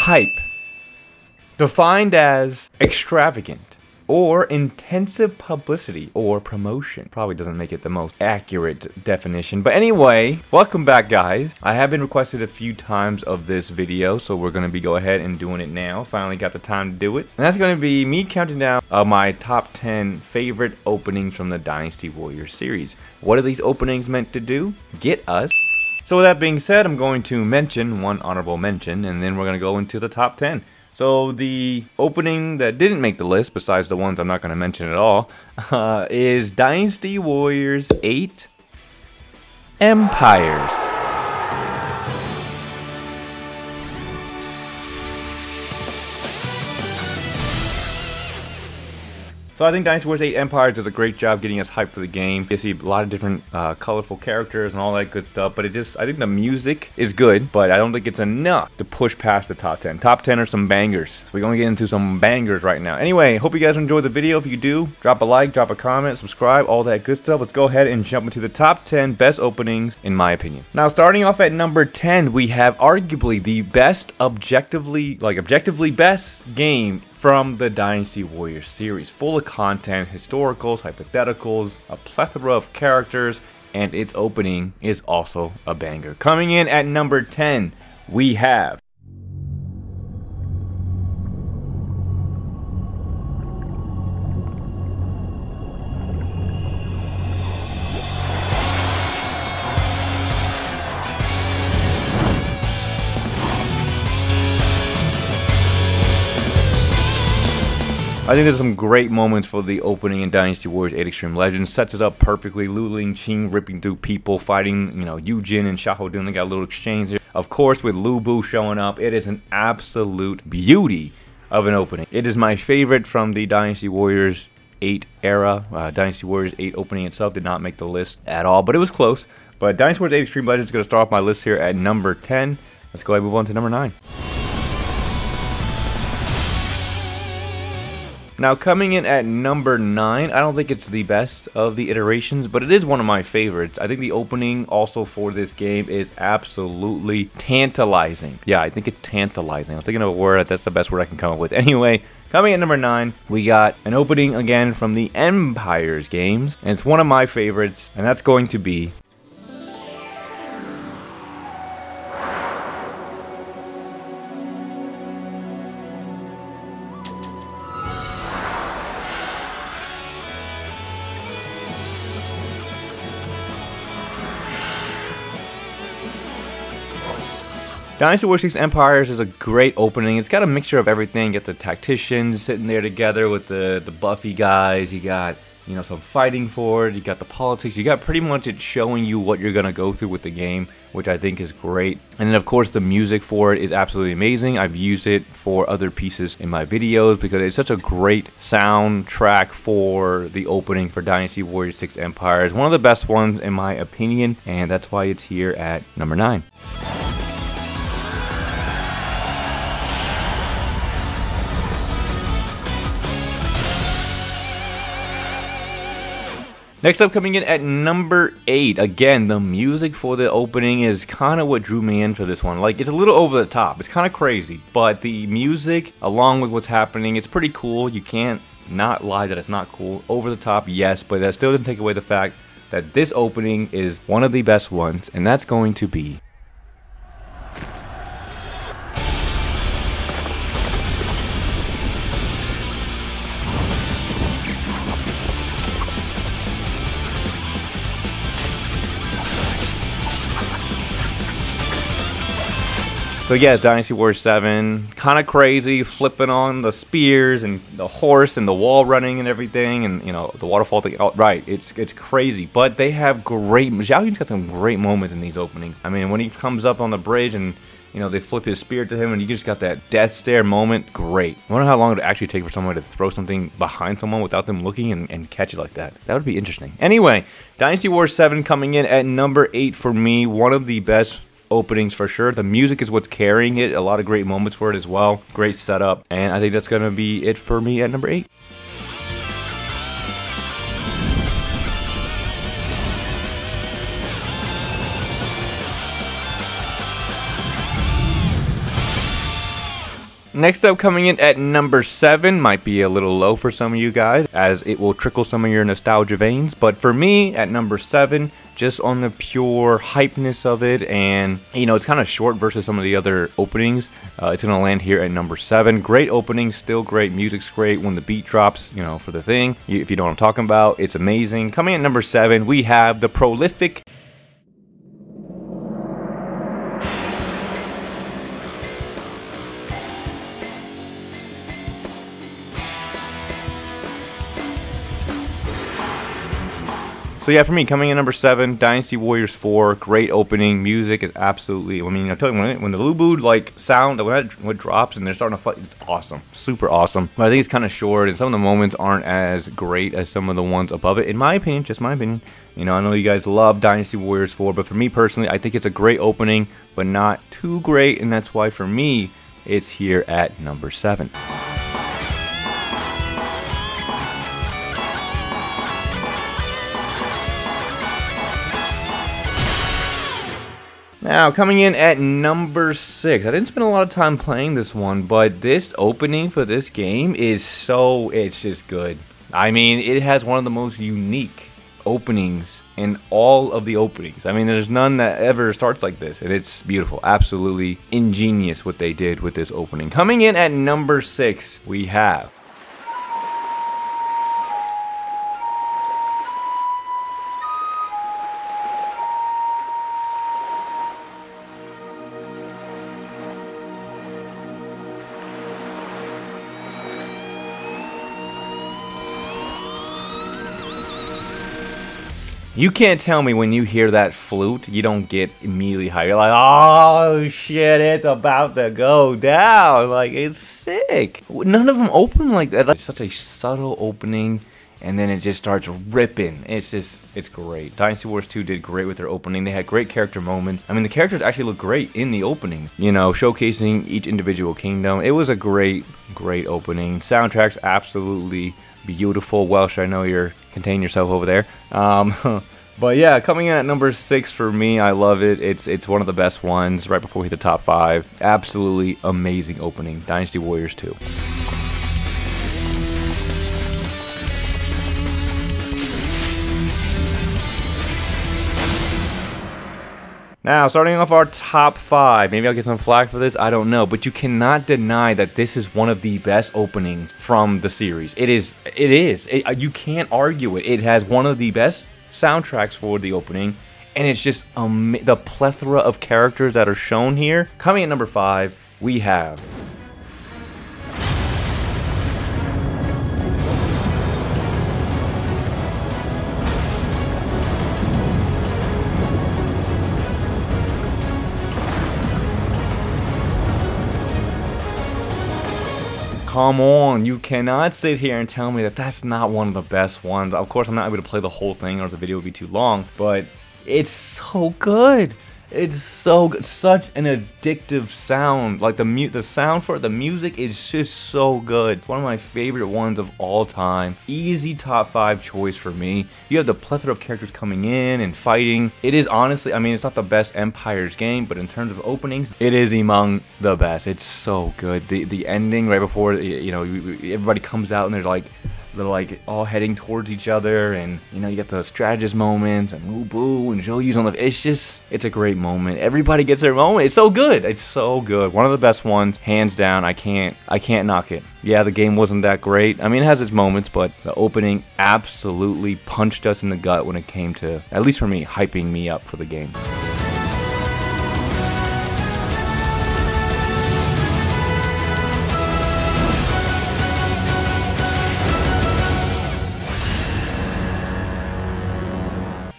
Hype. Defined as extravagant or intensive publicity or promotion. Probably doesn't make it the most accurate definition. But anyway, welcome back, guys. I have been requested a few times of this video, so we're going to be go ahead and doing it now. Finally got the time to do it. And that's going to be me counting down my top 10 favorite openings from the Dynasty Warriors series. What are these openings meant to do? Get us. So with that being said, I'm going to mention one honorable mention, and then we're going to go into the top 10. So the opening that didn't make the list, besides the ones I'm not going to mention at all, is Dynasty Warriors 8 Empires. So I think Dynasty Warriors 8 Empires does a great job getting us hyped for the game. You see a lot of different colorful characters and all that good stuff, but I think the music is good, but I don't think it's enough to push past the top 10. Top 10 are some bangers. So we're going to get into some bangers right now. Anyway, hope you guys enjoyed the video. If you do, drop a like, drop a comment, subscribe, all that good stuff. Let's go ahead and jump into the top 10 best openings in my opinion. Now, starting off at number 10, we have arguably the best objectively best game from the Dynasty Warriors series, full of content, historicals, hypotheticals, a plethora of characters, and its opening is also a banger. Coming in at number 10, we have I think there's some great moments for the opening in Dynasty Warriors 8 Extreme Legends. Sets it up perfectly. Lu Ling-Qing ripping through people, fighting, Yujin and Xiahou Dun. They got a little exchange here. Of course, with Lu Bu showing up, it is an absolute beauty of an opening. It is my favorite from the Dynasty Warriors 8 era. Dynasty Warriors 8 opening itself did not make the list at all, but it was close. But Dynasty Warriors 8 Extreme Legends is going to start off my list here at number 10. Let's go ahead and move on to number 9. Now, coming in at number 9, I don't think it's the best of the iterations, but it is one of my favorites. I think the opening also for this game is absolutely tantalizing. Yeah, I think it's tantalizing. I'm thinking of a word. That's the best word I can come up with. Anyway, coming at number 9, we got an opening again from the Empires games, and it's one of my favorites, and that's going to be Dynasty Warriors 6 Empires is a great opening. It's got a mixture of everything. You got the tacticians sitting there together with the buffy guys. You got, some fighting for it. You got the politics. You got pretty much it showing you what you're going to go through with the game, which I think is great. And then, of course, the music for it is absolutely amazing. I've used it for other pieces in my videos because it's such a great soundtrack for the opening for Dynasty Warriors 6 Empires. One of the best ones, in my opinion, and that's why it's here at number 9. Next up, coming in at number 8, again, the music for the opening is kind of what drew me in for this one. Like, it's a little over the top. It's kind of crazy, but the music, along with what's happening, it's pretty cool. You can't not lie that it's not cool. Over the top, yes, but that still doesn't take away the fact that this opening is one of the best ones, and that's going to be So yeah, Dynasty Warriors 7, kind of crazy, flipping on the spears and the horse and the wall running and everything, and the waterfall thing. Oh, right, it's crazy, but they have great. Xiahou Yun's got some great moments in these openings. I mean, when he comes up on the bridge and they flip his spear to him and you just got that death stare moment. Great. I wonder how long it would actually take for someone to throw something behind someone without them looking and catch it like that. That would be interesting. Anyway, Dynasty Warriors 7 coming in at number 8 for me. One of the best openings for sure. The music is what's carrying it. A lot of great moments for it as well. Great setup. And I think that's going to be it for me at number 8. Next up, coming in at number 7, might be a little low for some of you guys, as it will trickle some of your nostalgia veins. But for me, at number 7, just on the pure hypeness of it, and you know, it's kind of short versus some of the other openings. It's gonna land here at number 7. Great opening, still great. Music's great when the beat drops, you know, for the thing. If you know what I'm talking about, it's amazing. Coming in at number 7, we have the prolific. So yeah, for me, coming in number 7, Dynasty Warriors 4, great opening. Music is absolutely, I mean, I tell you, when the Lubu like sound, when it drops and they're starting to fight, it's awesome, super awesome. But I think it's kind of short, and some of the moments aren't as great as some of the ones above it, in my opinion, just my opinion. You know, I know you guys love Dynasty Warriors 4, but for me personally, I think it's a great opening, but not too great, and that's why for me, it's here at number 7. Now, coming in at number 6, I didn't spend a lot of time playing this one, but this opening for this game is it's just good. I mean, it has one of the most unique openings in all of the openings. I mean, there's none that ever starts like this, and it's beautiful. Absolutely ingenious what they did with this opening. Coming in at number 6, we have... You can't tell me when you hear that flute, you don't get immediately hyped. You're like, oh shit, it's about to go down. Like, it's sick. None of them open like that. It's such a subtle opening, and then it just starts ripping. It's great. Dynasty Wars 2 did great with their opening. They had great character moments. I mean, the characters actually look great in the opening. You know, showcasing each individual kingdom. It was a great opening. Soundtrack's absolutely beautiful. Welsh, I know you're containing yourself over there. But yeah, coming in at number 6 for me, I love it. It's one of the best ones right before we hit the top 5. Absolutely amazing opening. Dynasty Warriors 2. Now, starting off our top 5, maybe I'll get some flack for this, I don't know, but you cannot deny that this is one of the best openings from the series. It is. You can't argue it. It has one of the best soundtracks for the opening, and it's just the plethora of characters that are shown here. Coming at number 5, we have... Come on, you cannot sit here and tell me that that's not one of the best ones. Of course, I'm not able to play the whole thing or the video would be too long, but it's so good. It's so good. Such an addictive sound. Like the sound for it, the music is just so good. It's one of my favorite ones of all time. Easy top 5 choice for me. You have the plethora of characters coming in and fighting. It is honestly, I mean, it's not the best Empires game, but in terms of openings, it is among the best. It's so good. The ending right before, you know, everybody comes out and they're like all heading towards each other, and you know, you get the strategist moments and Wu Boo and Zhou Yu's on the. It's a great moment. Everybody gets their moment. It's so good. It's so good. One of the best ones, hands down. I can't knock it. Yeah, the game wasn't that great. I mean, it has its moments, but the opening absolutely punched us in the gut when it came to, at least for me, hyping me up for the game.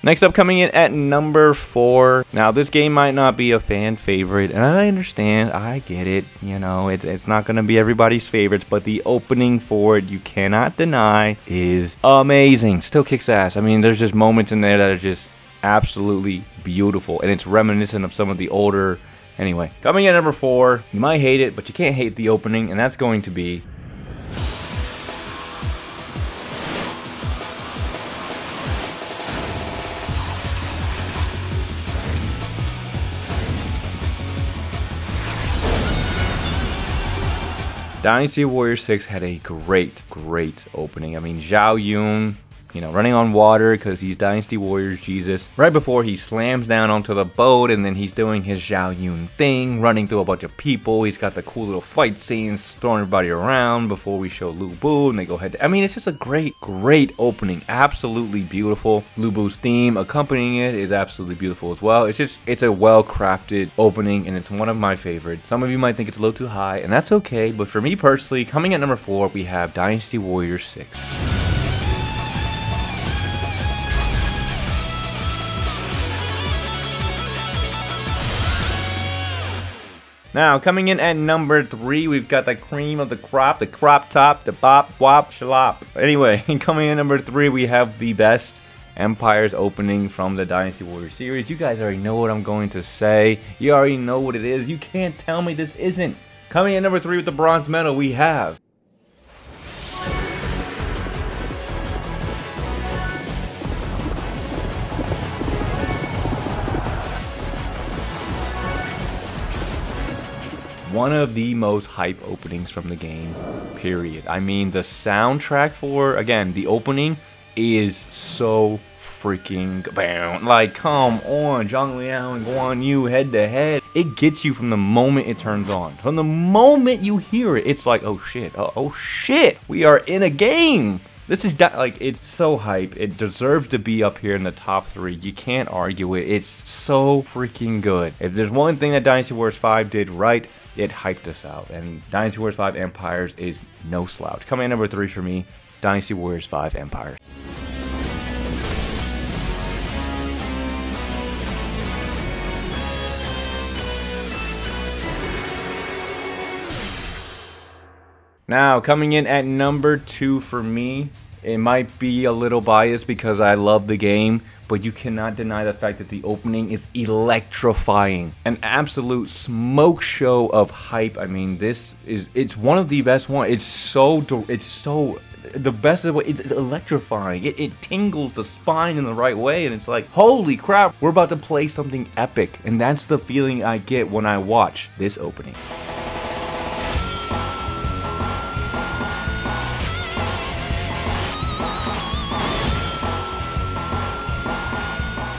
Next up, coming in at number 4. Now, this game might not be a fan favorite, and I understand, I get it. You know, it's not going to be everybody's favorites, but the opening for it, you cannot deny, is amazing. Still kicks ass. I mean, there's just moments in there that are just absolutely beautiful, and it's reminiscent of some of the older... Anyway, coming in at number 4, you might hate it, but you can't hate the opening, and that's going to be... Dynasty Warriors 6 had a great opening. I mean, Zhao Yun, you know, running on water because he's Dynasty Warriors Jesus. Right before he slams down onto the boat, and then he's doing his Zhao Yun thing, running through a bunch of people. He's got the cool little fight scenes, throwing everybody around before we show Lu Bu, and they go head to, I mean, it's just a great opening. Absolutely beautiful. Lu Bu's theme accompanying it is absolutely beautiful as well. It's a well-crafted opening, and it's one of my favorites. Some of you might think it's a little too high, and that's okay, but for me personally, coming at number 4, we have Dynasty Warriors 6. Now, coming in at number 3, we've got the cream of the crop top, the bop, wop, shalop. Anyway, coming in at number 3, we have the best Empires opening from the Dynasty Warriors series. You guys already know what I'm going to say. You already know what it is. You can't tell me this isn't. Coming in at number 3 with the bronze medal, we have one of the most hype openings from the game, period. I mean, the soundtrack for, again, the opening is so freaking bam. Like, come on, Zhang Liao and Guan Yu head to head. It gets you from the moment it turns on. From the moment you hear it, it's like, oh shit, oh shit, we are in a game. This is like, it's so hype. It deserves to be up here in the top 3. You can't argue it. It's so freaking good. If there's one thing that Dynasty Warriors 5 did right, it hyped us out. And Dynasty Warriors 5 Empires is no slouch. Coming in number 3 for me, Dynasty Warriors 5 Empires. Now, coming in at number 2 for me, it might be a little biased because I love the game, but you cannot deny the fact that the opening is electrifying. An absolute smoke show of hype. I mean, it's one of the best ones. The best of it's electrifying. It tingles the spine in the right way, and it's like, holy crap, we're about to play something epic. And that's the feeling I get when I watch this opening.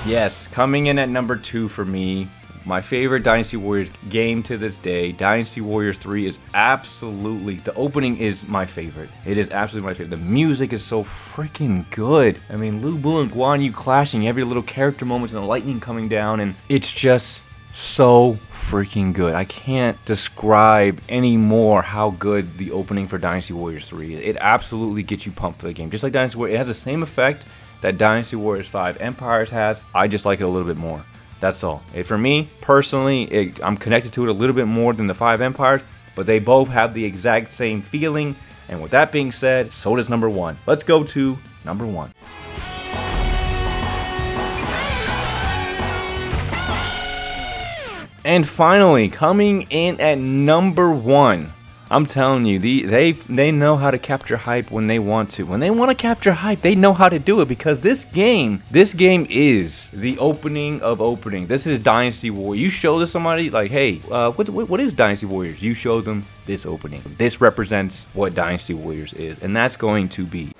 Yes, coming in at number 2 for me, my favorite Dynasty Warriors game to this day, Dynasty Warriors 3 is absolutely, the opening is my favorite. It is absolutely my favorite. The music is so freaking good. I mean, Lu Bu and Guan Yu clashing, every little character moments and the lightning coming down, and it's just so freaking good. I can't describe anymore how good the opening for Dynasty Warriors 3 is. It absolutely gets you pumped for the game. Just like Dynasty Warriors, it has the same effect that Dynasty Warriors 5 Empires has. I just like it a little bit more. That's all. For me, personally, I'm connected to it a little bit more than the 5 Empires, but they both have the exact same feeling. And with that being said, so does number 1. Let's go to number 1. And finally, coming in at number 1. I'm telling you, they know how to capture hype when they want to. When they want to capture hype, they know how to do it, because this game is the opening of opening. This is Dynasty Warriors. You show this to somebody like, hey, what is Dynasty Warriors? You show them this opening. This represents what Dynasty Warriors is, and that's going to be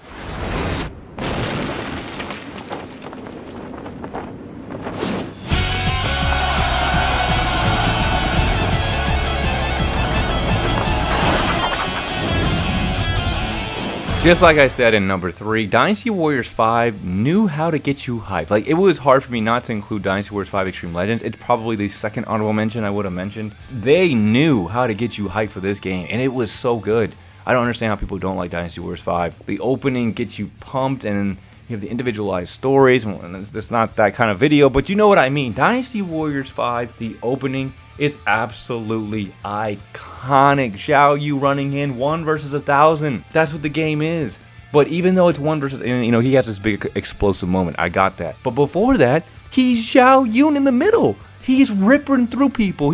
just like I said in number 3, Dynasty Warriors 5 knew how to get you hyped. Like, it was hard for me not to include Dynasty Warriors 5 Extreme Legends. It's probably the second honorable mention I would have mentioned. They knew how to get you hyped for this game, and it was so good. I don't understand how people don't like Dynasty Warriors 5. The opening gets you pumped, and then you have the individualized stories. And it's not that kind of video, but you know what I mean. Dynasty Warriors 5, the opening is absolutely iconic. Zhao Yu running in 1 versus 1,000. That's what the game is. But even though it's 1 versus, you know, he has this big explosive moment. I got that. But before that, he's Zhao Yun in the middle. He's ripping through people.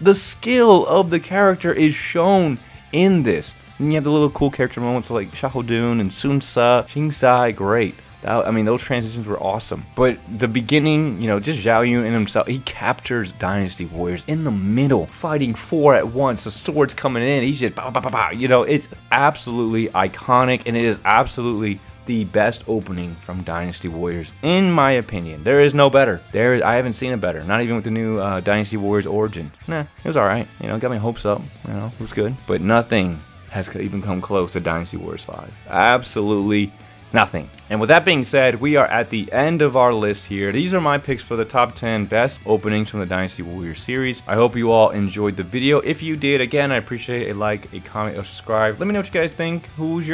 The skill of the character is shown in this. And you have the little cool character moments like Xiahou Dun and Sun Sa, Xing Sai. Great. I mean, those transitions were awesome. But the beginning, you know, just Zhao Yun and himself, he captures Dynasty Warriors in the middle, fighting 4 at once. The sword's coming in. He's just, pow, pow, pow, pow. You know, it's absolutely iconic, and it is absolutely the best opening from Dynasty Warriors, in my opinion. There is no better. I haven't seen it better. Not even with the new Dynasty Warriors Origin. Nah, it was alright. You know, got my hopes up. You know, it was good. But nothing has even come close to Dynasty Warriors 5. Absolutely nothing. And with that being said, we are at the end of our list here. These are my picks for the top 10 best openings from the Dynasty Warriors series. I hope you all enjoyed the video. If you did, again, I appreciate a like, a comment, or subscribe. Let me know what you guys think. What's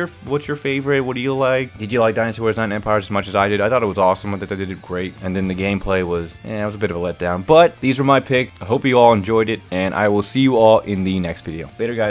your favorite? What do you like? Did you like Dynasty Warriors 9 Empires as much as I did? I thought it was awesome. I thought they did it great. And then the gameplay was, it was a bit of a letdown. But these were my picks. I hope you all enjoyed it, and I will see you all in the next video. Later, guys.